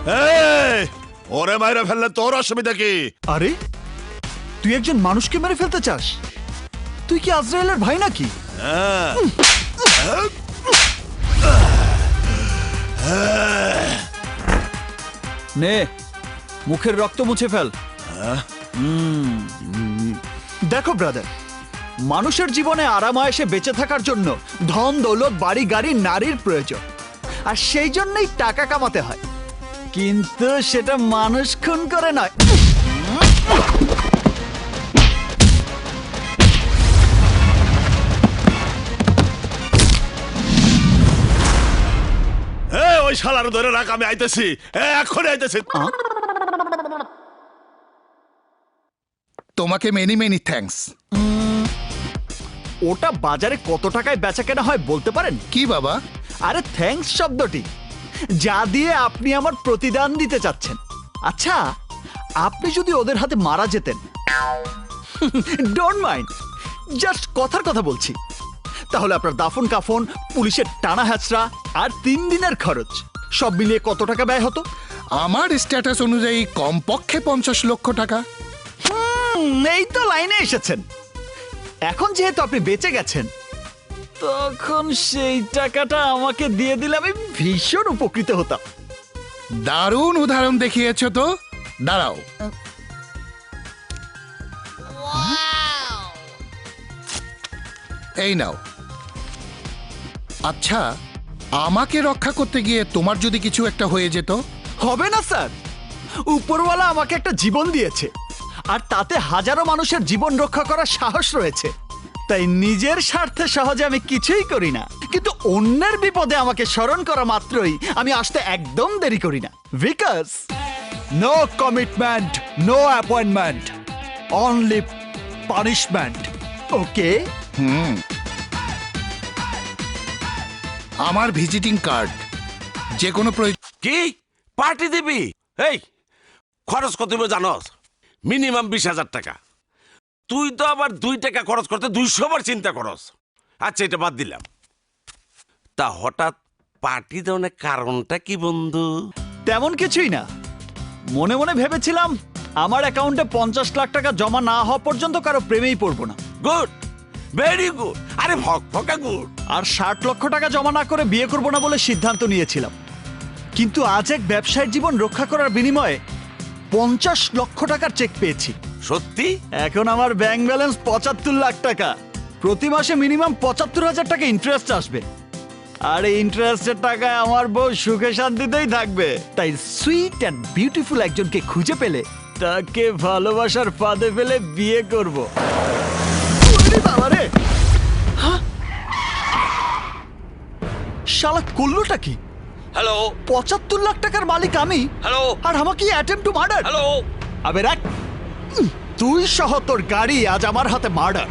এই, ওরে মাইরা ফেললে তোর অসুবিধা কি? আরে তুই একজন মানুষকে মেরে ফেলতে চাস? তুই কি আজরায়েলের ভাই নাকি? হ্যাঁ। নে মুখের রক্ত মুছে ফেল। দেখো ব্রাদার, মানুষের জীবনে আরামায়েশে বেঁচে থাকার জন্য ধন দৌলত বাড়ি গাড়ি নারীর প্রয়োজন, আর সেই জন্যই টাকা কামাতে হয়, কিন্তু সেটা মানুষ খুন করে নয়। ওই শালার ধরে রাখ, আমি আইতেছি, এখনই আইতেছি। তোমাকে মেনি মেনি থ্যাঙ্কস। ওটা বাজারে কত টাকায় বেচা কেনা হয় বলতে পারেন? কি বাবা? আরে থ্যাঙ্কস শব্দটি, যা দিয়ে আপনি আমার প্রতিদান দিতে চাচ্ছেন। আচ্ছা, আপনি যদি ওদের হাতে মারা যেতেন, ডোন্ট মাইন্ড, জাস্ট কথার কথা বলছি, তাহলে আপনার দাফন কাফন, পুলিশের টানা হ্যাচড়া আর 3 দিনের খরচ সব মিলিয়ে কত টাকা ব্যয় হতো? আমার স্ট্যাটাস অনুযায়ী কমপক্ষে 50 লক্ষ টাকা। এই তো লাইনে এসেছেন। এখন যেহেতু আপনি বেঁচে গেছেন, তখন সেই টাকাটা আমাকে দিয়ে দিলে আমি ভীষণ উপকৃত হতাম। দারুণ উদাহরণ দেখিয়েছ তো। দাঁড়াও, এই নাও। আচ্ছা, আমাকে রক্ষা করতে গিয়ে তোমার যদি কিছু একটা হয়ে যেত? হবে না স্যার, উপরওয়ালা আমাকে একটা জীবন দিয়েছে, আর তাতে হাজারো মানুষের জীবন রক্ষা করার সাহস রয়েছে। তাই নিজের স্বার্থে সহজে আমি কিছুই করি না, কিন্তু অন্যের বিপদে আমাকে স্মরণ করা মাত্রই আমি আসতে একদম দেরি করি না। Because no commitment, no appointment, only punishment. Okay? আমার ভিজিটিং কার্ড, যে কোনো প্রয়োজন। কি পার্টি দিবি? এই খরচ কত দিব জানোস? মিনিমাম 20,000 টাকা। তুই তো আবার 2 টাকা খরচ করতে 200 বার চিন্তা করস। আচ্ছা, এটা বাদ দিলাম। তা হঠাৎ পার্টি দেওয়ার কারণটা কি বন্ধু? তেমন কিছুই না, মনে মনে ভেবেছিলাম আমার অ্যাকাউন্টে 50 লাখ টাকা জমা না হওয়া পর্যন্ত কারো প্রেমেই পড়বো না। Good, very good. আরে ফকা গুড। আর 60 লক্ষ টাকা জমা না করে বিয়ে করবো না বলে সিদ্ধান্ত নিয়েছিলাম, কিন্তু আজ এক ব্যবসায়ীর জীবন রক্ষা করার বিনিময়ে 50 লক্ষ টাকার চেক পেয়েছি। সত্যি? এখন আমার ব্যাংক ব্যালেন্স 75 লাখ টাকা। প্রতি মাসে মিনিমাম 75,000 টাকা ইন্টারেস্ট আসবে, আর এই ইন্টারেস্টের টাকায় আমার বউ সুখে শান্তিতেই থাকবে। তাই সুইট অ্যান্ড বিউটিফুল একজনকে খুঁজে পেলে তাকে ভালোবাসার ফাঁদে ফেলে বিয়ে করব। ওরে বাবা রে! হ্যাঁ? শালা করলোটা কি? হ্যালো 75 লাখ টাকার মালিক আমি, হ্যালো আর আমাকে অ্যাটেম্প টু মার্ডার। হ্যালো। আবে রাখ, তুই সহ তোর গাড়ি আজ আমার হাতে মার্ডার।